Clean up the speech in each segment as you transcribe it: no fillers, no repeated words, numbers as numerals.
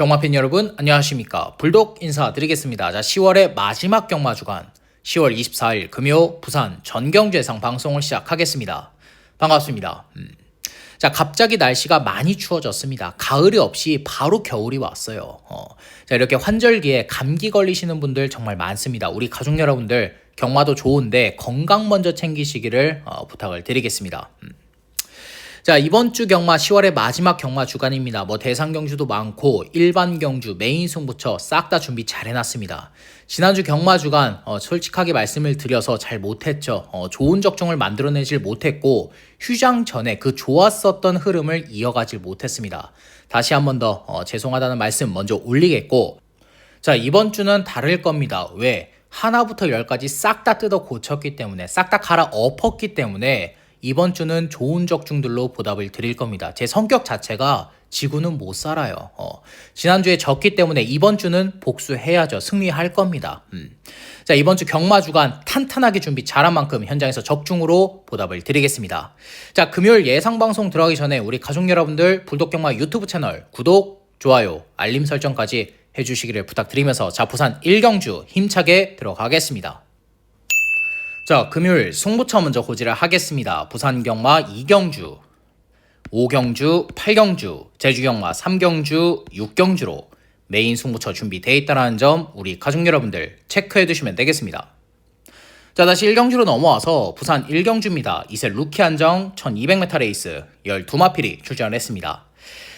경마팬 여러분 안녕하십니까. 불독 인사드리겠습니다. 자, 10월의 마지막 경마 주간 10월 24일 금요 부산 전경주에상 방송을 시작하겠습니다. 반갑습니다. 자, 갑자기 날씨가 많이 추워졌습니다. 가을이 없이 바로 겨울이 왔어요. 자, 이렇게 환절기에 감기 걸리시는 분들 정말 많습니다. 우리 가족 여러분들 경마도 좋은데 건강 먼저 챙기시기를 부탁을 드리겠습니다. 자, 이번 주 경마 10월의 마지막 경마 주간입니다. 대상 경주도 많고 일반 경주, 메인 승부처 싹 다 준비 잘 해놨습니다. 지난주 경마 주간 솔직하게 말씀을 드려서 잘 못했죠. 좋은 적중을 만들어내질 못했고 휴장 전에 그 좋았었던 흐름을 이어가질 못했습니다. 다시 한 번 더 죄송하다는 말씀 먼저 올리겠고, 자, 이번 주는 다를 겁니다. 왜? 하나부터 열까지 싹 다 뜯어 고쳤기 때문에, 싹 다 갈아 엎었기 때문에 이번 주는 좋은 적중들로 보답을 드릴 겁니다. 제 성격 자체가 지구는 못 살아요. 지난주에 졌기 때문에 이번 주는 복수해야죠. 승리할 겁니다. 자, 이번 주 경마 주간 탄탄하게 준비 잘한 만큼 현장에서 적중으로 보답을 드리겠습니다. 자, 금요일 예상 방송 들어가기 전에 우리 가족 여러분들 불독경마 유튜브 채널 구독, 좋아요, 알림 설정까지 해주시기를 부탁드리면서 자, 부산 1경주 힘차게 들어가겠습니다. 자, 금요일 승부처 먼저 고지를 하겠습니다. 부산 경마 2경주, 5경주, 8경주, 제주 경마 3경주, 6경주로 메인 승부처 준비되어 있다는 점 우리 가족 여러분들 체크해 두시면 되겠습니다. 자, 다시 1경주로 넘어와서 부산 1경주입니다. 이세 루키 한정 1200m 레이스 12마필이 출전을 했습니다.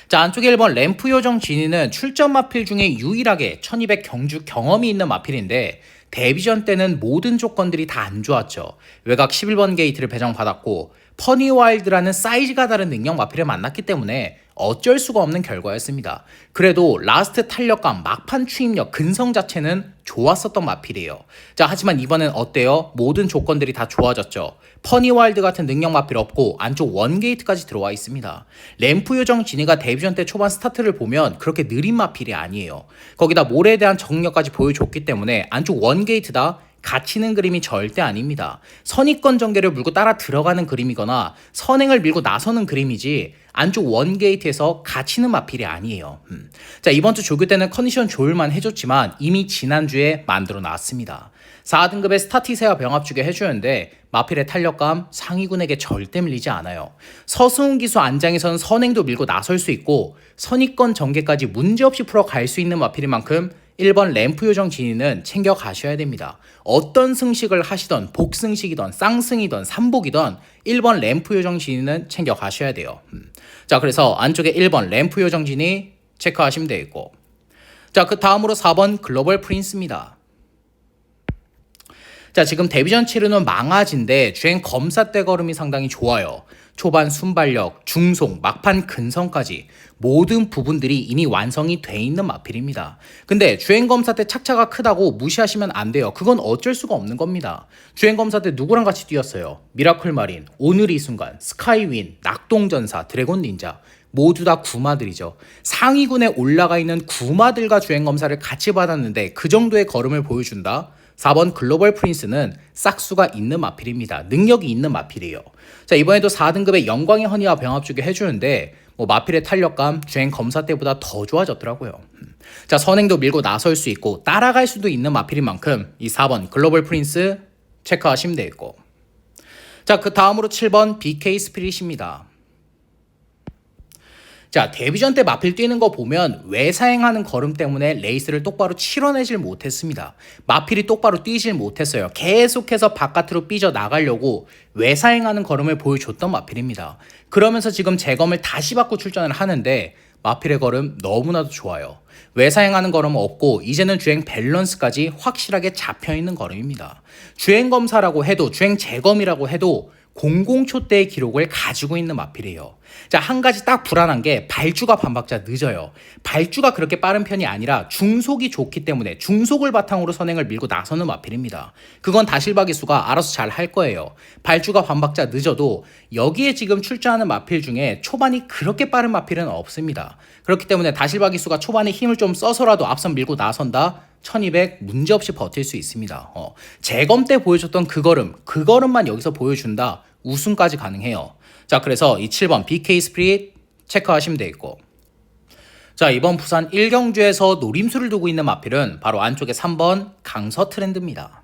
자, 안쪽에 1번 램프 요정 진이는 출전 마필 중에 유일하게 1200 경주 경험이 있는 마필인데 데뷔전 때는 모든 조건들이 다 안 좋았죠. 외곽 11번 게이트를 배정받았고 퍼니와일드라는 사이즈가 다른 능력 마필을 만났기 때문에 어쩔 수가 없는 결과였습니다. 그래도 라스트 탄력감, 막판 추임력, 근성 자체는 좋았었던 마필이에요. 자, 하지만 이번엔 어때요? 모든 조건들이 다 좋아졌죠. 퍼니와일드 같은 능력 마필 없고 안쪽 원게이트까지 들어와 있습니다. 램프 요정 지니가 데뷔전 때 초반 스타트를 보면 그렇게 느린 마필이 아니에요. 거기다 몰에 대한 적응력까지 보여줬기 때문에 안쪽 원게이트다 갇히는 그림이 절대 아닙니다. 선입권 전개를 물고 따라 들어가는 그림이거나 선행을 밀고 나서는 그림이지 안쪽 원게이트에서 갇히는 마필이 아니에요. 자, 이번 주 조교 때는 컨디션 좋을만 해줬지만 이미 지난주에 만들어 놨습니다. 4등급의 스타티세와 병합주게 해주는데 마필의 탄력감 상위군에게 절대 밀리지 않아요. 서승훈 기수 안장에서는 선행도 밀고 나설 수 있고 선입권 전개까지 문제없이 풀어갈 수 있는 마필인 만큼 1번 램프 요정 진이는 챙겨 가셔야 됩니다. 어떤 승식을 하시던 복승식이던 쌍승이던 삼복이던 1번 램프 요정 진이는 챙겨 가셔야 돼요. 자, 그래서 안쪽에 1번 램프 요정 진이 체크하시면 되겠고, 자, 그 다음으로 4번 글로벌 프린스입니다. 자, 지금 데뷔전 치르는 망아지인데 주행 검사 때 걸음이 상당히 좋아요. 초반 순발력, 중속, 막판 근성까지 모든 부분들이 이미 완성이 돼 있는 마필입니다. 근데 주행검사 때 착차가 크다고 무시하시면 안 돼요. 그건 어쩔 수가 없는 겁니다. 주행검사 때 누구랑 같이 뛰었어요? 미라클 마린, 오늘 이 순간, 스카이윈, 낙동전사, 드래곤 닌자 모두 다 구마들이죠. 상위군에 올라가 있는 구마들과 주행검사를 같이 받았는데 그 정도의 걸음을 보여준다? 4번 글로벌 프린스는 싹수가 있는 마필입니다. 능력이 있는 마필이에요. 자, 이번에도 4등급의 영광의 허니와 병합주게 해주는데 마필의 탄력감 주행 검사 때보다 더 좋아졌더라고요. 자, 선행도 밀고 나설 수 있고 따라갈 수도 있는 마필인 만큼 이 4번 글로벌 프린스 체크하시면 되겠고, 자, 그 다음으로 7번 BK 스피릿입니다. 자, 데뷔전 때 마필 뛰는 거 보면 외사행하는 걸음 때문에 레이스를 똑바로 치러내질 못했습니다. 마필이 똑바로 뛰질 못했어요. 계속해서 바깥으로 삐져나가려고 외사행하는 걸음을 보여줬던 마필입니다. 그러면서 지금 재검을 다시 받고 출전을 하는데 마필의 걸음 너무나도 좋아요. 외사행하는 걸음은 없고 이제는 주행 밸런스까지 확실하게 잡혀있는 걸음입니다. 주행검사라고 해도 주행 재검이라고 해도 00초 때의 기록을 가지고 있는 마필이에요. 자, 한 가지 딱 불안한 게 발주가 반박자 늦어요. 발주가 그렇게 빠른 편이 아니라 중속이 좋기 때문에 중속을 바탕으로 선행을 밀고 나서는 마필입니다. 그건 다실바 기수가 알아서 잘 할 거예요. 발주가 반박자 늦어도 여기에 지금 출전하는 마필 중에 초반이 그렇게 빠른 마필은 없습니다. 그렇기 때문에 다실바 기수가 초반에 힘을 좀 써서라도 앞선 밀고 나선다? 1200 문제없이 버틸 수 있습니다. 재검 때 보여줬던 그 걸음만 여기서 보여준다? 우승까지 가능해요. 자, 그래서 이 7번 BK 스피릿 체크하시면 되겠고, 자, 이번 부산 1경주에서 노림수를 두고 있는 마필은 바로 안쪽에 3번 강서 트렌드입니다.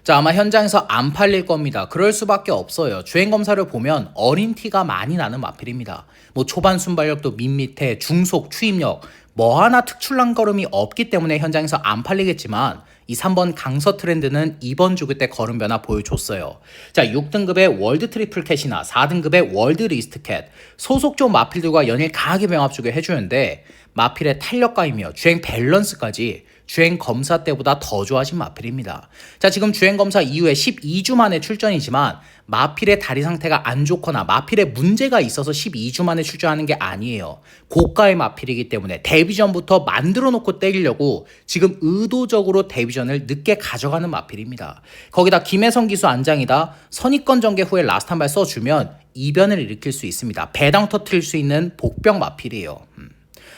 자, 아마 현장에서 안 팔릴 겁니다. 그럴 수밖에 없어요. 주행검사를 보면 어린 티가 많이 나는 마필입니다. 뭐 초반 순발력도 밋밋해, 중속, 추입력 뭐 하나 특출난 걸음이 없기 때문에 현장에서 안 팔리겠지만 이 3번 강서 트렌드는 이번 주그 때 걸음 변화 보여줬어요. 자, 6등급의 월드 트리플 캣이나 4등급의 월드 리스트 캣, 소속조 마필들과 연일 강하게 병합주게 해주는데 마필의 탄력감이며 주행 밸런스까지 주행 검사 때보다 더 좋아진 마필입니다. 자, 지금 주행 검사 이후에 12주 만에 출전이지만 마필의 다리 상태가 안 좋거나 마필에 문제가 있어서 12주 만에 출전하는 게 아니에요. 고가의 마필이기 때문에 데뷔 전부터 만들어 놓고 때리려고 지금 의도적으로 데뷔 전을 늦게 가져가는 마필입니다. 거기다 김혜성 기수 안장이다 선입권 전개 후에 라스트 한 발 써주면 이변을 일으킬 수 있습니다. 배당 터트릴 수 있는 복병 마필이에요.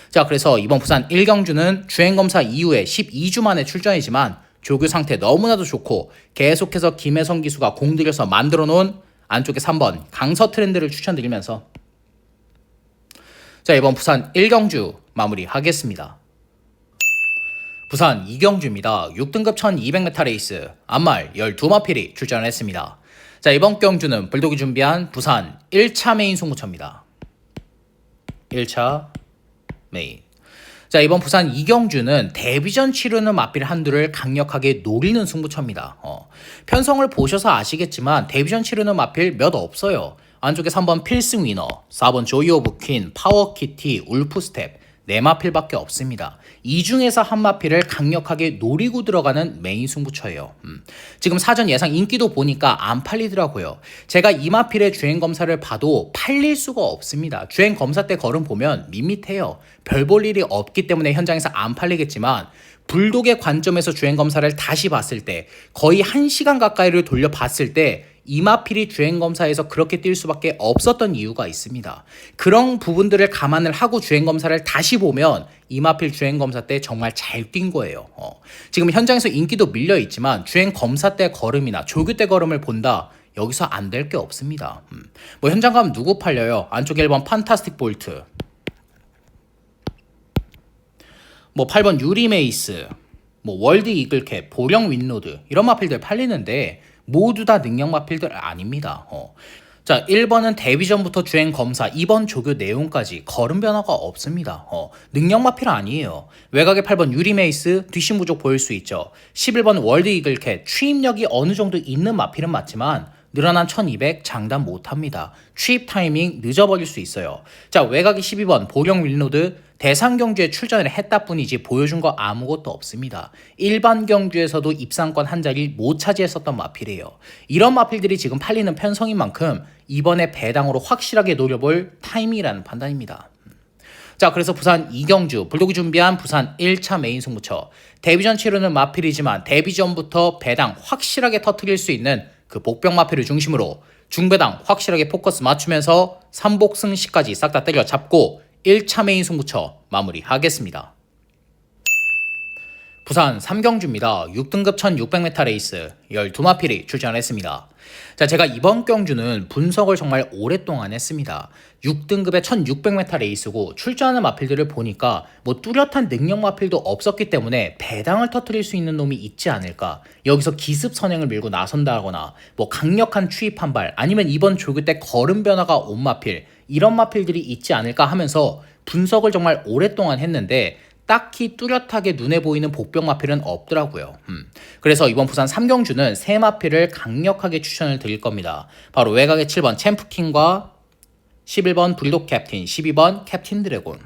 자, 그래서 이번 부산 1경주는 주행검사 이후에 12주 만에 출전이지만 조교 상태 너무나도 좋고 계속해서 김혜성 기수가 공들여서 만들어 놓은 안쪽에 3번 강서 트렌드를 추천드리면서 자, 이번 부산 1경주 마무리하겠습니다. 부산 2경주입니다. 6등급 1200m 레이스 안말 12마필이 출전했습니다. 자, 이번 경주는 불독이 준비한 부산 1차 메인 승부처입니다. 1차 메인. 자, 이번 부산 2경주는 데뷔전 치르는 마필 한두를 강력하게 노리는 승부처입니다. 편성을 보셔서 아시겠지만 데뷔전 치르는 마필 몇 없어요. 안쪽에 3번 필승 위너, 4번 조이 오브 퀸, 파워키티, 울프스텝 네 마필밖에 없습니다. 이 중에서 한 마필을 강력하게 노리고 들어가는 메인 승부처예요. 지금 사전 예상 인기도 보니까 안 팔리더라고요. 제가 이 마필의 주행 검사를 봐도 팔릴 수가 없습니다. 주행 검사 때 걸음 보면 밋밋해요. 별 볼 일이 없기 때문에 현장에서 안 팔리겠지만 불독의 관점에서 주행 검사를 다시 봤을 때 거의 1시간 가까이를 돌려봤을 때 이마필이 주행검사에서 그렇게 뛸 수밖에 없었던 이유가 있습니다. 그런 부분들을 감안을 하고 주행검사를 다시 보면 이마필 주행검사 때 정말 잘 뛴 거예요. 지금 현장에서 인기도 밀려있지만 주행검사 때 걸음이나 조교 때 걸음을 본다. 여기서 안 될 게 없습니다. 뭐 현장 가면 누구 팔려요? 안쪽에 1번 판타스틱 볼트, 뭐 8번 유리메이스, 뭐 월드 이글캡, 보령 윈로드 이런 마필들 팔리는데 모두 다 능력 마필들 아닙니다. 자, 1번은 데뷔 전부터 주행 검사, 2번 조교 내용까지 걸음 변화가 없습니다. 능력 마필 아니에요. 외곽에 8번 유리메이스, 뒷심 부족 보일 수 있죠. 11번 월드 이글캣, 추입력이 어느 정도 있는 마필은 맞지만 늘어난 1200 장담 못합니다. 취입 타이밍 늦어버릴 수 있어요. 자, 외곽이 12번 보령 윌노드, 대상 경주에 출전을 했다 뿐이지 보여준 거 아무것도 없습니다. 일반 경주에서도 입상권 한 자리 못 차지했었던 마필이에요. 이런 마필들이 지금 팔리는 편성인 만큼 이번에 배당으로 확실하게 노려볼 타이밍이라는 판단입니다. 자, 그래서 부산 2경주 불독이 준비한 부산 1차 메인 승부처, 데뷔전 치르는 마필이지만 데뷔전부터 배당 확실하게 터뜨릴 수 있는 그 복병 마필을 중심으로 중배당 확실하게 포커스 맞추면서 3복승시까지 싹 다 때려잡고 1차 메인 승부처 마무리하겠습니다. 부산 3경주입니다. 6등급 1600m 레이스 12마필이 출전했습니다. 자, 제가 이번 경주는 분석을 정말 오랫동안 했습니다. 6등급의 1600m 레이스고 출전하는 마필들을 보니까 뭐 뚜렷한 능력 마필도 없었기 때문에 배당을 터뜨릴 수 있는 놈이 있지 않을까. 여기서 기습 선행을 밀고 나선다거나 뭐 강력한 추입 한 발 아니면 이번 조교 때 걸음 변화가 온 마필 이런 마필들이 있지 않을까 하면서 분석을 정말 오랫동안 했는데 딱히 뚜렷하게 눈에 보이는 복병 마필은 없더라고요. 그래서 이번 부산 3경주는 세 마필을 강력하게 추천을 드릴 겁니다. 바로 외곽의 7번 챔프킹과 11번 불독 캡틴, 12번 캡틴 드래곤,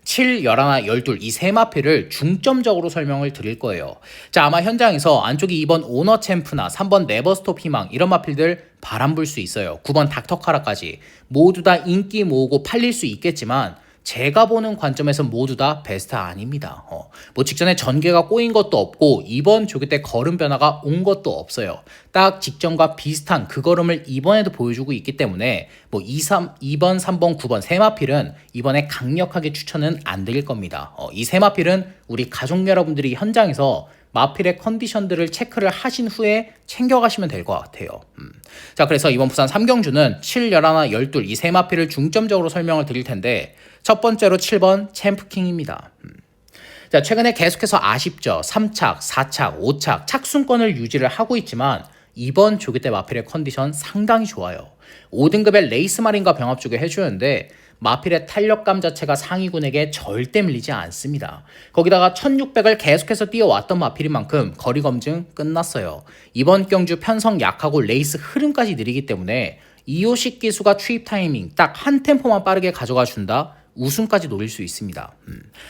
7, 11, 12 이 세 마필을 중점적으로 설명을 드릴 거예요. 자, 아마 현장에서 안쪽에 2번 오너 챔프나 3번 네버스톱 희망 이런 마필들 바람 불 수 있어요. 9번 닥터카라까지 모두 다 인기 모으고 팔릴 수 있겠지만 제가 보는 관점에서 모두 다 베스트 아닙니다. 뭐 직전에 전개가 꼬인 것도 없고 이번 조교 때 걸음 변화가 온 것도 없어요. 딱 직전과 비슷한 그 걸음을 이번에도 보여주고 있기 때문에 뭐 2번, 3번, 9번 세 마필은 이번에 강력하게 추천은 안 드릴 겁니다. 이 세 마필은 우리 가족 여러분들이 현장에서 마필의 컨디션들을 체크를 하신 후에 챙겨가시면 될 것 같아요. 자, 그래서 이번 부산 3경주는 7, 11, 12 이 세 마필을 중점적으로 설명을 드릴 텐데 첫 번째로 7번 챔프킹입니다. 자, 최근에 계속해서 아쉽죠. 3착, 4착, 5착 착순권을 유지를 하고 있지만 이번 조기 때 마필의 컨디션 상당히 좋아요. 5등급의 레이스 마린과 병합 주게 해주는데 마필의 탄력감 자체가 상위군에게 절대 밀리지 않습니다. 거기다가 1600을 계속해서 뛰어왔던 마필인 만큼 거리 검증 끝났어요. 이번 경주 편성 약하고 레이스 흐름까지 느리기 때문에 이호식 기수가 투입 타이밍 딱 한 템포만 빠르게 가져가 준다. 우승까지 노릴 수 있습니다.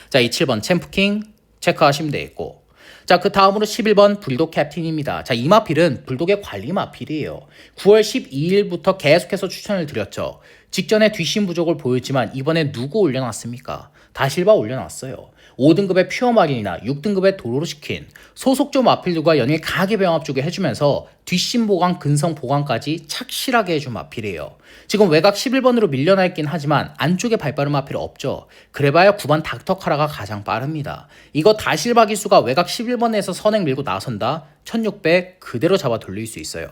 자, 이 7번 챔프킹 체크하시면 되겠고, 자, 그 다음으로 11번 불독 캡틴입니다. 자, 이 마필은 불독의 관리 마필이에요. 9월 12일부터 계속해서 추천을 드렸죠. 직전에 뒷심 부족을 보였지만 이번에 누구 올려놨습니까? 다실바 올려놨어요. 5등급의 퓨어마린이나 6등급의 도로로시킨 소속조 마필들과 연일 강하게 병합 주게 해주면서 뒷심 보강, 근성 보강까지 착실하게 해준 마필이에요. 지금 외곽 11번으로 밀려나 있긴 하지만 안쪽에 발빠른 마필 없죠. 그래봐야 9번 닥터카라가 가장 빠릅니다. 이거 다실바 기수가 외곽 11번에서 선행 밀고 나선다. 1600 그대로 잡아 돌릴 수 있어요.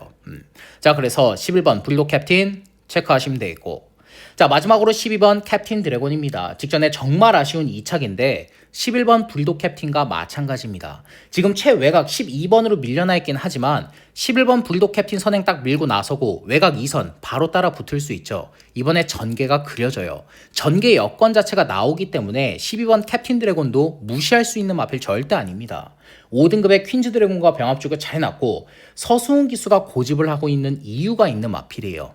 자, 그래서 11번 불독 캡틴 체크하시면 되겠고, 자, 마지막으로 12번 캡틴 드래곤입니다. 직전에 정말 아쉬운 2착인데 11번 불독 캡틴과 마찬가지입니다. 지금 최외곽 12번으로 밀려나 있긴 하지만 11번 불독 캡틴 선행 딱 밀고 나서고 외곽 2선 바로 따라 붙을 수 있죠. 이번에 전개가 그려져요. 전개 여건 자체가 나오기 때문에 12번 캡틴 드래곤도 무시할 수 있는 마필 절대 아닙니다. 5등급의 퀸즈 드래곤과 병합주가 잘 났고 서수훈 기수가 고집을 하고 있는 이유가 있는 마필이에요.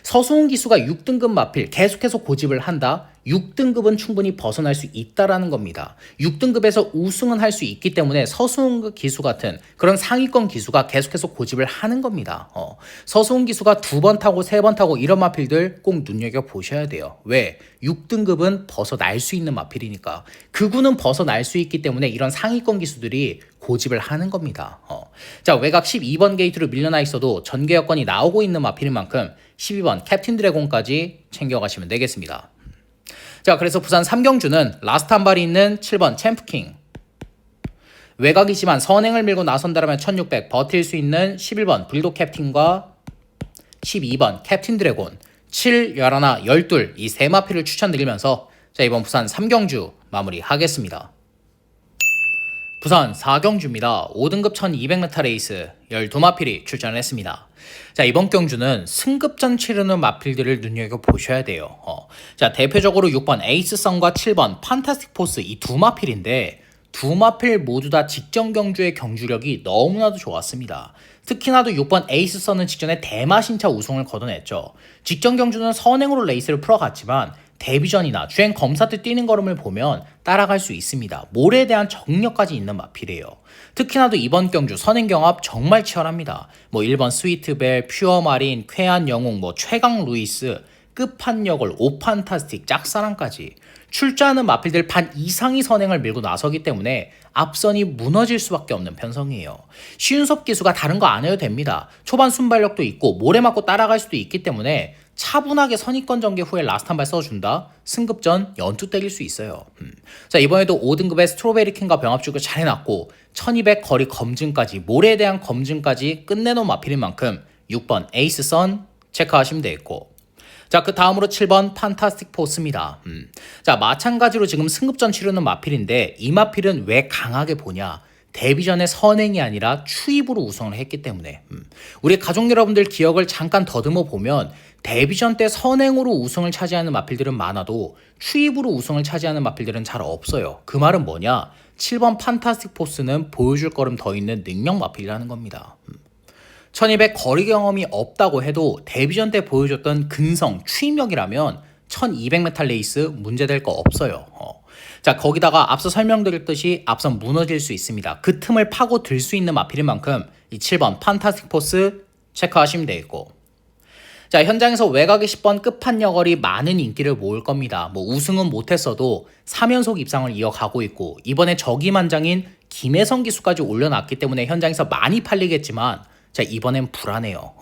서수훈 기수가 6등급 마필 계속해서 고집을 한다. 6등급은 충분히 벗어날 수 있다라는 겁니다. 6등급에서 우승은 할 수 있기 때문에 서수훈 기수 같은 그런 상위권 기수가 계속해서 고집을 하는 겁니다. 서수훈 기수가 2번 타고 3번 타고 이런 마필들 꼭 눈여겨보셔야 돼요. 왜? 6등급은 벗어날 수 있는 마필이니까. 그구는 벗어날 수 있기 때문에 이런 상위권 기수들이 고집을 하는 겁니다. 자, 외곽 12번 게이트로 밀려나 있어도 전개 여건이 나오고 있는 마필인 만큼 12번 캡틴 드래곤까지 챙겨가시면 되겠습니다. 자, 그래서 부산 3경주는 라스트 한 발이 있는 7번 챔프킹, 외곽이지만 선행을 밀고 나선다라면 1600 버틸 수 있는 11번 불독 캡틴과 12번 캡틴 드래곤, 7, 11, 12 이 세 마필을 추천드리면서 자, 이번 부산 3경주 마무리하겠습니다. 부산 4경주입니다. 5등급 1200m 레이스 12마필이 출전했습니다. 자, 이번 경주는 승급전 치르는 마필들을 눈여겨보셔야 돼요. 자, 대표적으로 6번 에이스썬과 7번 판타스틱 포스 이 두 마필인데 두 마필 모두 다 직전 경주의 경주력이 너무나도 좋았습니다. 특히나도 6번 에이스썬은 직전에 대마신차 우승을 거둬냈죠. 직전 경주는 선행으로 레이스를 풀어갔지만 데뷔전이나 주행 검사 때 뛰는 걸음을 보면 따라갈 수 있습니다. 몰에 대한 정력까지 있는 마필이에요. 특히나도 이번 경주 선행 경합 정말 치열합니다. 1번 스위트벨, 퓨어마린, 쾌한 영웅, 최강 루이스, 끝판여걸, 오판타스틱, 짝사랑까지 출전하는 마필들 반 이상이 선행을 밀고 나서기 때문에 앞선이 무너질 수밖에 없는 편성이에요. 시윤섭 기수가 다른 거 안 해도 됩니다. 초반 순발력도 있고 모래 맞고 따라갈 수도 있기 때문에 차분하게 선입권 전개 후에 라스트 한 발 써준다. 승급전 연투 때릴 수 있어요. 자, 이번에도 5등급의 스트로베리 킹과 병합주가 잘 해놨고 1200 거리 검증까지 모래에 대한 검증까지 끝내놓은 마필인 만큼 6번 에이스 선 체크하시면 되겠고, 자, 그 다음으로 7번 판타스틱 포스입니다. 자, 마찬가지로 지금 승급전 치르는 마필인데 이 마필은 왜 강하게 보냐? 데뷔전에 선행이 아니라 추입으로 우승을 했기 때문에. 우리 가족 여러분들 기억을 잠깐 더듬어 보면 데뷔전 때 선행으로 우승을 차지하는 마필들은 많아도 추입으로 우승을 차지하는 마필들은 잘 없어요. 그 말은 뭐냐? 7번 판타스틱 포스는 보여줄 거름 더 있는 능력 마필이라는 겁니다. 1200 거리 경험이 없다고 해도 데뷔전 때 보여줬던 근성, 추임력이라면 1200m 레이스 문제될 거 없어요. 자, 거기다가 앞서 설명드렸듯이 앞선 무너질 수 있습니다. 그 틈을 파고 들 수 있는 마필인 만큼 이 7번 판타스틱 포스 체크하시면 되겠고, 자, 현장에서 외곽의 10번 끝판여걸이 많은 인기를 모을 겁니다. 우승은 못했어도 3연속 입상을 이어가고 있고 이번에 적임한장인 김혜성 기수까지 올려놨기 때문에 현장에서 많이 팔리겠지만 자, 이번엔 불안해요.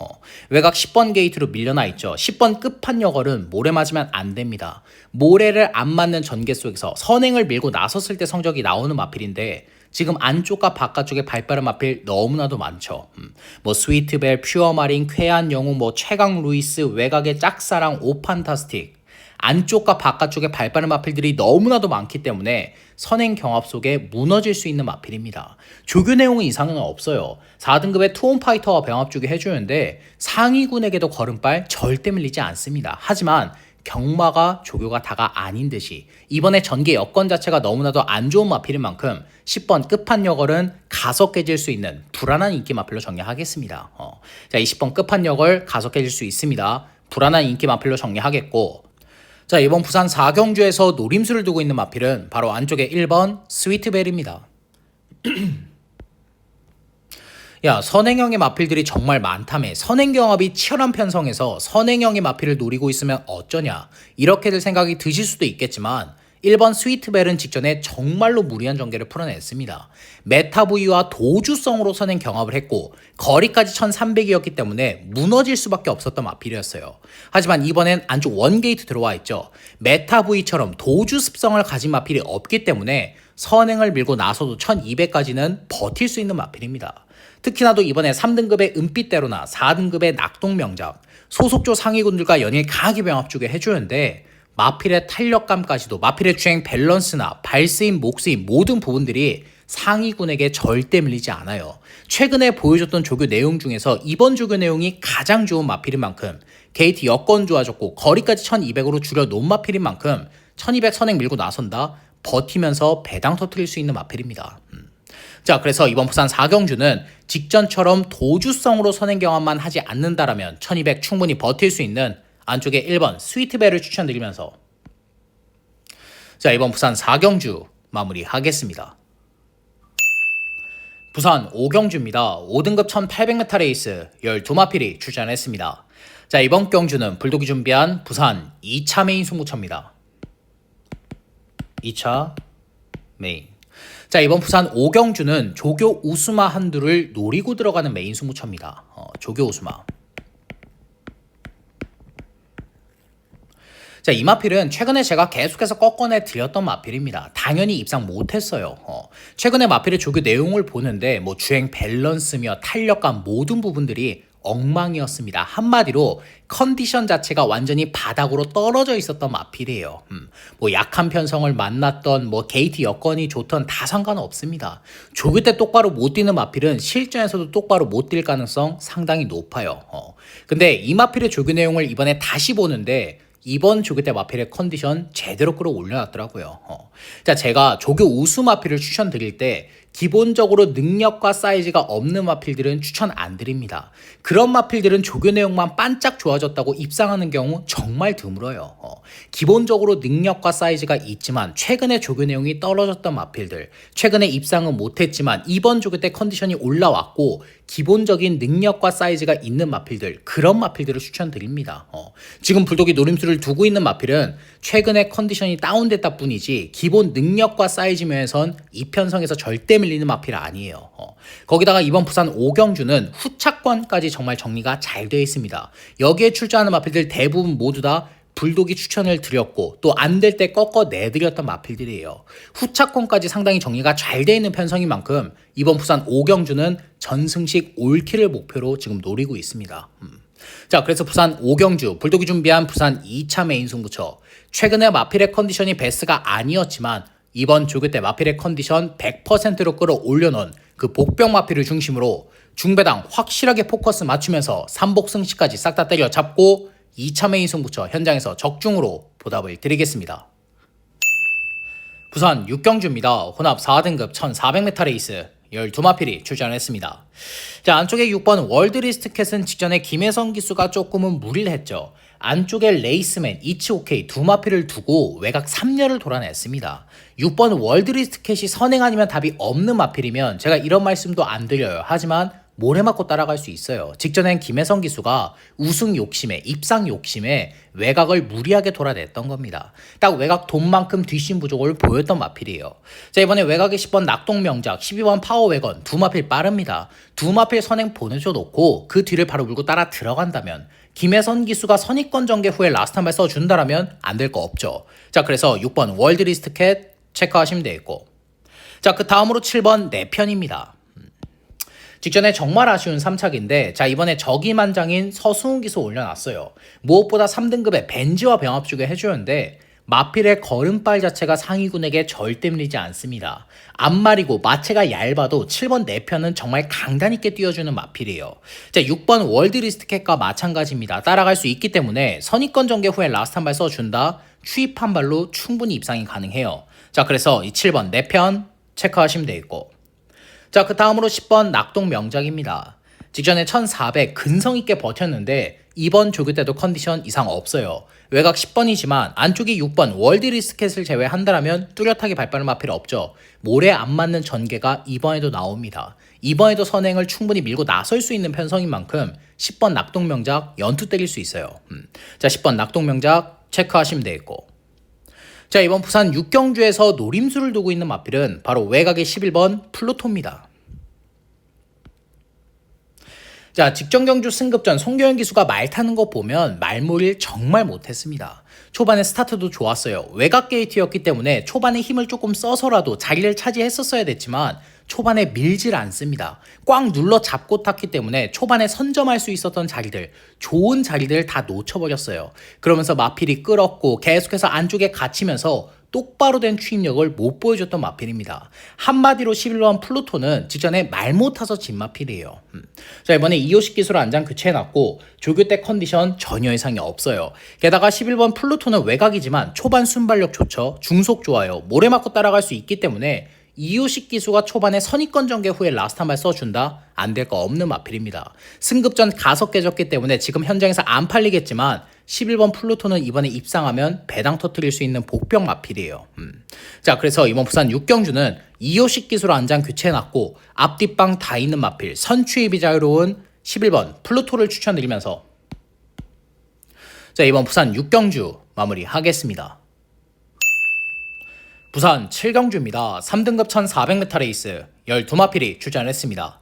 외곽 10번 게이트로 밀려나 있죠. 10번 끝판여걸은 모래 맞으면 안 됩니다. 모래를 안 맞는 전개 속에서 선행을 밀고 나섰을 때 성적이 나오는 마필인데 지금 안쪽과 바깥쪽에 발빠른 마필 너무나도 많죠. 뭐 스위트벨, 퓨어마린, 쾌한 영웅, 뭐 최강 루이스, 외곽의 짝사랑, 오판타스틱. 안쪽과 바깥쪽에 발빠른 마필들이 너무나도 많기 때문에 선행 경합 속에 무너질 수 있는 마필입니다. 조교 내용은 이상은 없어요. 4등급의 투혼 파이터와 병합 주기 해주는데 상위군에게도 걸음발 절대 밀리지 않습니다. 하지만 경마가 조교가 다가 아닌 듯이 이번에 전개 여건 자체가 너무나도 안 좋은 마필인 만큼 10번 끝판여걸은 가속 깨질 수 있는 불안한 인기 마필로 정리하겠습니다. 자, 20번 끝판여걸 가속 깨질 수 있습니다. 불안한 인기 마필로 정리하겠고, 자, 이번 부산 4경주에서 노림수를 두고 있는 마필은 바로 안쪽에 1번 스위트벨입니다. 야, 선행형의 마필들이 정말 많다며 선행경합이 치열한 편성에서 선행형의 마필을 노리고 있으면 어쩌냐 이렇게들 생각이 드실 수도 있겠지만 1번 스위트벨은 직전에 정말로 무리한 전개를 풀어냈습니다. 메타 부위와 도주성으로 선행 경합을 했고 거리까지 1300이었기 때문에 무너질 수밖에 없었던 마필이었어요. 하지만 이번엔 안쪽 원게이트 들어와 있죠. 메타 부위처럼 도주 습성을 가진 마필이 없기 때문에 선행을 밀고 나서도 1200까지는 버틸 수 있는 마필입니다. 특히나도 이번에 3등급의 은빛대로나 4등급의 낙동명작, 소속조 상위군들과 연일 강하게 병합주게 해주는데 마필의 탄력감까지도 마필의 주행 밸런스나 발스임, 목스임 모든 부분들이 상위군에게 절대 밀리지 않아요. 최근에 보여줬던 조교 내용 중에서 이번 조교 내용이 가장 좋은 마필인 만큼 게이트 여건 좋아졌고 거리까지 1200으로 줄여놓은 마필인 만큼 1200 선행 밀고 나선다 버티면서 배당 터뜨릴 수 있는 마필입니다. 자, 그래서 이번 부산 4경주는 직전처럼 도주성으로 선행 경험만 하지 않는다라면 1200 충분히 버틸 수 있는 안쪽에 1번 스위트벨을 추천드리면서, 자, 이번 부산 4경주 마무리하겠습니다. 부산 5경주입니다. 5등급 1800m 레이스 12마필이 출전했습니다. 자, 이번 경주는 불독이 준비한 부산 2차 메인 승부처입니다. 2차 메인. 자, 이번 부산 5경주는 조교 우스마 한두를 노리고 들어가는 메인 승부처입니다. 조교 우스마. 자, 이 마필은 최근에 제가 계속해서 꺾어내 드렸던 마필입니다. 당연히 입상 못했어요. 최근에 마필의 조교 내용을 보는데 뭐 주행 밸런스며 탄력감 모든 부분들이 엉망이었습니다. 한마디로 컨디션 자체가 완전히 바닥으로 떨어져 있었던 마필이에요. 뭐 약한 편성을 만났던 뭐 게이트 여건이 좋던 다 상관없습니다. 조교 때 똑바로 못 뛰는 마필은 실전에서도 똑바로 못 뛸 가능성 상당히 높아요. 근데 이 마필의 조교 내용을 이번에 다시 보는데 이번 조교 때 마필의 컨디션 제대로 끌어올려놨더라고요. 자, 제가 조교 우수 마필을 추천드릴 때 기본적으로 능력과 사이즈가 없는 마필들은 추천 안 드립니다. 그런 마필들은 조교 내용만 반짝 좋아졌다고 입상하는 경우 정말 드물어요. 기본적으로 능력과 사이즈가 있지만 최근에 조교 내용이 떨어졌던 마필들, 최근에 입상은 못했지만 이번 조교 때 컨디션이 올라왔고 기본적인 능력과 사이즈가 있는 마필들, 그런 마필들을 추천드립니다. 지금 불독이 노림수를 두고 있는 마필은 최근에 컨디션이 다운됐다 뿐이지 기본 능력과 사이즈 면에선 이 편성에서 절대 밀리는 마필 아니에요. 거기다가 이번 부산 5경주는 후차권까지 정말 정리가 잘 되어 있습니다. 여기에 출전하는 마필들 대부분 모두 다 불독이 추천을 드렸고 또 안 될 때 꺾어 내드렸던 마필들이에요. 후차권까지 상당히 정리가 잘 되어 있는 편성인 만큼 이번 부산 5경주는 전승식 올킬을 목표로 지금 노리고 있습니다. 자, 그래서 부산 5경주 불독이 준비한 부산 2차 메인 승부처, 최근에 마필의 컨디션이 베스트가 아니었지만 이번 조교 때 마필의 컨디션 100%로 끌어올려놓은 그 복병 마필을 중심으로 중배당 확실하게 포커스 맞추면서 3복 승시까지 싹 다 때려잡고 2차 메인 승부처 현장에서 적중으로 보답을 드리겠습니다. 부산 6경주입니다. 혼합 4등급 1400m 레이스 12마필이 출전했습니다. 자, 안쪽에 6번 월드리스트캣은 직전에 김혜성 기수가 조금은 무리를 했죠. 안쪽에 레이스맨, 이치오케이 두 마필을 두고 외곽 3렬을 돌아냈습니다. 6번 월드리스트캣이 선행 아니면 답이 없는 마필이면 제가 이런 말씀도 안 드려요. 하지만 모래 맞고 따라갈 수 있어요. 직전엔 김혜성 기수가 우승 욕심에, 입상 욕심에 외곽을 무리하게 돌아냈던 겁니다. 딱 외곽 돈만큼 뒷심 부족을 보였던 마필이에요. 자, 이번에 외곽에 10번 낙동명작, 12번 파워웨건 두 마필 빠릅니다. 두 마필 선행 보내줘 놓고 그 뒤를 바로 물고 따라 들어간다면, 김혜선 기수가 선입권 전개 후에 라스트 한 발 써준다라면 안 될 거 없죠. 자, 그래서 6번 월드리스트캣 체크하시면 되겠고, 자, 그 다음으로 7번 내 편입니다. 직전에 정말 아쉬운 3착인데 자 이번에 적임한장인 서승훈 기수 올려놨어요. 무엇보다 3등급의 벤지와 병합 주게 해주는데 마필의 걸음발 자체가 상위군에게 절대 밀리지 않습니다. 앞말이고 마체가 얇아도 7번 내 편은 정말 강단 있게 띄워주는 마필이에요. 자 6번 월드 리스트캣과 마찬가지입니다. 따라갈 수 있기 때문에 선입권 전개 후에 라스트 한 발 써준다. 추입 한 발로 충분히 입상이 가능해요. 자 그래서 이 7번 내 편 체크하시면 되겠고 자, 그 다음으로 10번 낙동 명작입니다. 직전에 1400 근성 있게 버텼는데 이번 조교 때도 컨디션 이상 없어요. 외곽 10번이지만 안쪽이 6번 월드 리스켓을 제외한다면 뚜렷하게 발빠른 마필 없죠. 모래 안 맞는 전개가 이번에도 나옵니다. 이번에도 선행을 충분히 밀고 나설 수 있는 편성인 만큼 10번 낙동 명작 연투 때릴 수 있어요. 자, 10번 낙동 명작 체크하시면 되겠고 자 이번 부산 6경주에서 노림수를 두고 있는 마필은 바로 외곽의 11번 플루토입니다. 자 직전경주 승급전 송교현 기수가 말 타는 거 보면 말몰이를 정말 못했습니다. 초반에 스타트도 좋았어요. 외곽 게이트였기 때문에 초반에 힘을 조금 써서라도 자리를 차지했었어야 됐지만 초반에 밀질 않습니다. 꽉 눌러 잡고 탔기 때문에 초반에 선점할 수 있었던 자리들, 좋은 자리들을 다 놓쳐버렸어요. 그러면서 마필이 끌었고 계속해서 안쪽에 갇히면서 똑바로 된 추임력을 못 보여줬던 마필입니다. 한마디로 11번 플루토는 직전에 말 못 타서 진 마필이에요. 자 이번에 2호식 기술 안장 교체해놨고 조교 때 컨디션 전혀 이상이 없어요. 게다가 11번 플루토는 외곽이지만 초반 순발력 좋죠. 중속 좋아요. 모래 맞고 따라갈 수 있기 때문에 이호식 기수가 초반에 선입권 전개 후에 라스트 한 발 써준다? 안 될 거 없는 마필입니다. 승급전 가속 깨졌기 때문에 지금 현장에서 안 팔리겠지만 11번 플루토는 이번에 입상하면 배당 터뜨릴 수 있는 복병 마필이에요. 자 그래서 이번 부산 6경주는 이호식 기수로 안장 교체해놨고 앞뒷방 다 있는 마필 선추입이 자유로운 11번 플루토를 추천드리면서 자 이번 부산 6경주 마무리하겠습니다. 부산 7경주입니다. 3등급 1400m 레이스 12마필이 출전했습니다.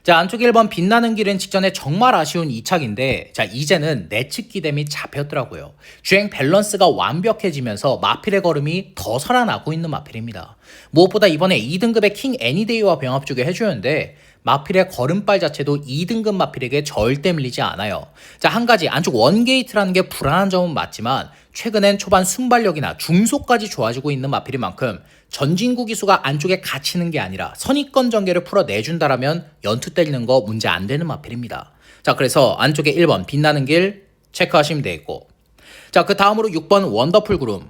자 안쪽 1번 빛나는 길은 직전에 정말 아쉬운 2착인데 자 이제는 내측 기댐이 잡혔더라고요. 주행 밸런스가 완벽해지면서 마필의 걸음이 더 살아나고 있는 마필입니다. 무엇보다 이번에 2등급의 킹 애니데이와 병합 주게 해주는데 마필의 걸음발 자체도 2등급 마필에게 절대 밀리지 않아요. 자, 한 가지 안쪽 원게이트라는 게 불안한 점은 맞지만 최근엔 초반 순발력이나 중속까지 좋아지고 있는 마필인 만큼 전진구 기수가 안쪽에 갇히는 게 아니라 선입권 전개를 풀어내준다라면 연투 때리는 거 문제 안 되는 마필입니다. 자, 그래서 안쪽에 1번 빛나는 길 체크하시면 되겠고 자, 그 다음으로 6번 원더풀 구름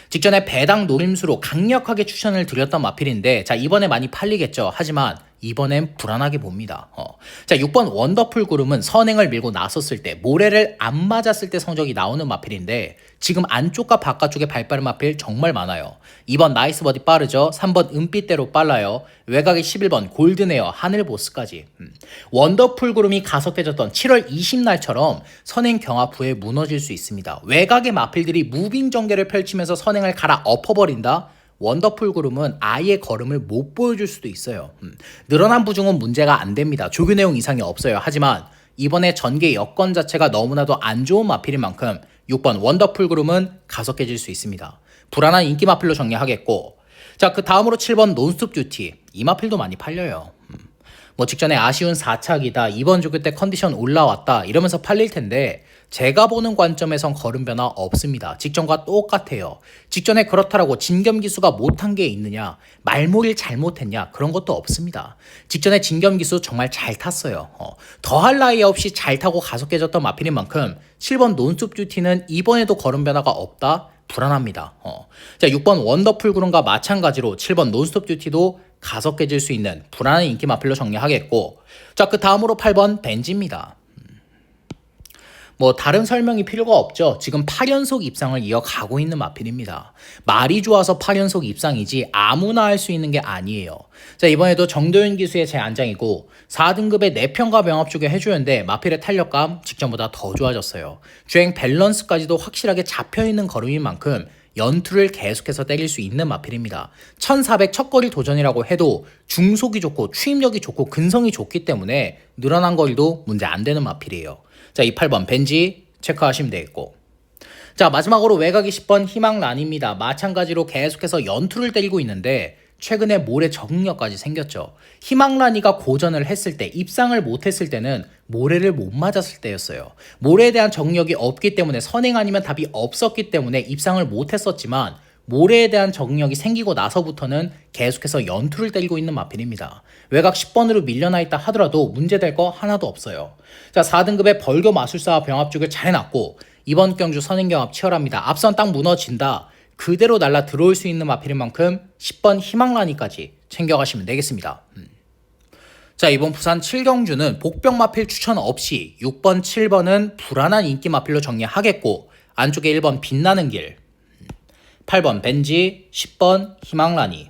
직전에 배당 노림수로 강력하게 추천을 드렸던 마필인데 자 이번에 많이 팔리겠죠. 하지만 이번엔 불안하게 봅니다. 자 6번 원더풀 구름은 선행을 밀고 나섰을 때 모래를 안 맞았을 때 성적이 나오는 마필인데 지금 안쪽과 바깥쪽에 발빠른 마필 정말 많아요. 2번 나이스 버디 빠르죠. 3번 은빛대로 빨라요. 외곽에 11번 골든에어 하늘보스까지 원더풀 구름이 가속해졌던 7월 20날처럼 선행 경합 후에 무너질 수 있습니다. 외곽의 마필들이 무빙 전개를 펼치면서 선행을 갈아 엎어버린다. 원더풀 구름은 아예 걸음을 못 보여줄 수도 있어요. 늘어난 부중은 문제가 안 됩니다. 조교 내용 이상이 없어요. 하지만 이번에 전개 여건 자체가 너무나도 안 좋은 마필인 만큼 6번 원더풀 구름은 가속해질 수 있습니다. 불안한 인기 마필로 정리하겠고 자, 그 다음으로 7번 논스톱 듀티 이 마필도 많이 팔려요. 뭐 직전에 아쉬운 4착이다. 이번 조교 때 컨디션 올라왔다. 이러면서 팔릴 텐데 제가 보는 관점에선 걸음 변화 없습니다. 직전과 똑같아요. 직전에 그렇다라고 진겸기수가 못한 게 있느냐 말몰이를 잘못했냐 그런 것도 없습니다. 직전에 진겸기수 정말 잘 탔어요. 더할 나위 없이 잘 타고 가속해졌던 마필인 만큼 7번 논스톱 듀티는 이번에도 걸음 변화가 없다. 불안합니다. 자 6번 원더풀 구름과 마찬가지로 7번 논스톱 듀티도 가속해질 수 있는 불안한 인기 마필로 정리하겠고 자 그 다음으로 8번 벤지입니다. 뭐 다른 설명이 필요가 없죠. 지금 8연속 입상을 이어가고 있는 마필입니다. 말이 좋아서 8연속 입상이지 아무나 할 수 있는 게 아니에요. 자 이번에도 정도윤 기수의 제 안장이고 4등급의 4편과 병합 쪽에 해주는데 마필의 탄력감 직전보다 더 좋아졌어요. 주행 밸런스까지도 확실하게 잡혀있는 걸음인 만큼 연투를 계속해서 때릴 수 있는 마필입니다. 1400 첫거리 도전이라고 해도 중속이 좋고 추임력이 좋고 근성이 좋기 때문에 늘어난 거리도 문제 안 되는 마필이에요. 자, 이 8번 벤지 체크하시면 되겠고 자 마지막으로 외곽이 10번 희망란입니다. 마찬가지로 계속해서 연투를 때리고 있는데 최근에 모레 적응력까지 생겼죠. 희망란이가 고전을 했을 때, 입상을 못했을 때는 모레를 못 맞았을 때였어요. 모레에 대한 적응력이 없기 때문에 선행 아니면 답이 없었기 때문에 입상을 못했었지만 모래에 대한 적응력이 생기고 나서부터는 계속해서 연투를 때리고 있는 마필입니다. 외곽 10번으로 밀려나 있다 하더라도 문제될 거 하나도 없어요. 자, 4등급의 벌교 마술사와 병합 쪽을 잘 해놨고 이번 경주 선행경합 치열합니다. 앞선 딱 무너진다. 그대로 날라 들어올 수 있는 마필인 만큼 10번 희망라니까지 챙겨가시면 되겠습니다. 자, 이번 부산 7경주는 복병 마필 추천 없이 6번, 7번은 불안한 인기 마필로 정리하겠고 안쪽에 1번 빛나는 길, 8번 벤지, 10번 희망라니,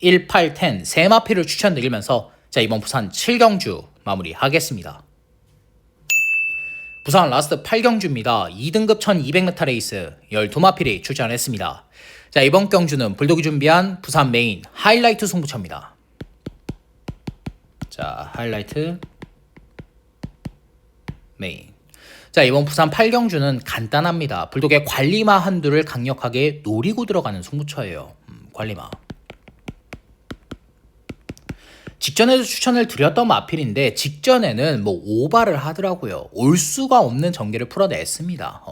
1, 8, 10 세 마필을 추천드리면서 자, 이번 부산 7경주 마무리하겠습니다. 부산 라스트 8경주입니다. 2등급 1200m 레이스 12마필이 출전했습니다. 자, 이번 경주는 불독이 준비한 부산 메인 하이라이트 승부처입니다. 자, 하이라이트 메인. 자, 이번 부산 8경주는 간단합니다. 불독의 관리마 한두를 강력하게 노리고 들어가는 승부처예요. 관리마. 직전에도 추천을 드렸던 마필인데 직전에는 뭐 오바를 하더라고요. 올 수가 없는 전개를 풀어냈습니다.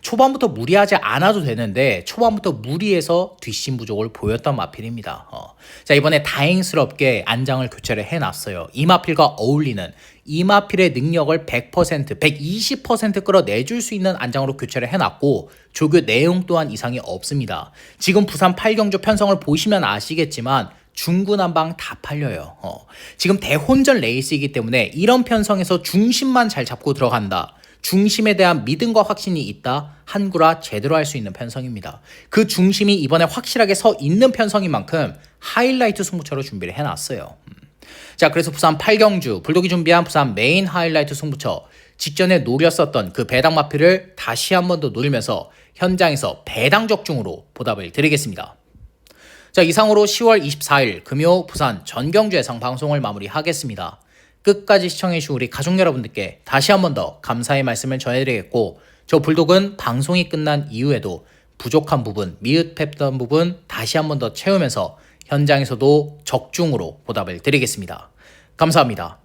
초반부터 무리하지 않아도 되는데 초반부터 무리해서 뒷심 부족을 보였던 마필입니다. 자, 이번에 다행스럽게 안장을 교체를 해놨어요. 이 마필과 어울리는 이 마필의 능력을 100%, 120% 끌어내줄 수 있는 안장으로 교체를 해놨고 조교 내용 또한 이상이 없습니다. 지금 부산 8경주 편성을 보시면 아시겠지만 중구난방 다 팔려요. 지금 대혼전 레이스이기 때문에 이런 편성에서 중심만 잘 잡고 들어간다. 중심에 대한 믿음과 확신이 있다. 한구라 제대로 할 수 있는 편성입니다. 그 중심이 이번에 확실하게 서 있는 편성인 만큼 하이라이트 승부처로 준비를 해놨어요. 자, 그래서 부산 8경주 불독이 준비한 부산 메인 하이라이트 승부처 직전에 노렸었던 그 배당 마필을 다시 한 번 더 노리면서 현장에서 배당 적중으로 보답을 드리겠습니다. 자, 이상으로 10월 24일 금요 부산 전경주 예상 방송을 마무리하겠습니다. 끝까지 시청해주신 우리 가족 여러분들께 다시 한 번 더 감사의 말씀을 전해드리겠고 저 불독은 방송이 끝난 이후에도 부족한 부분, 미흡했던 부분 다시 한 번 더 채우면서 현장에서도 적중으로 보답을 드리겠습니다. 감사합니다.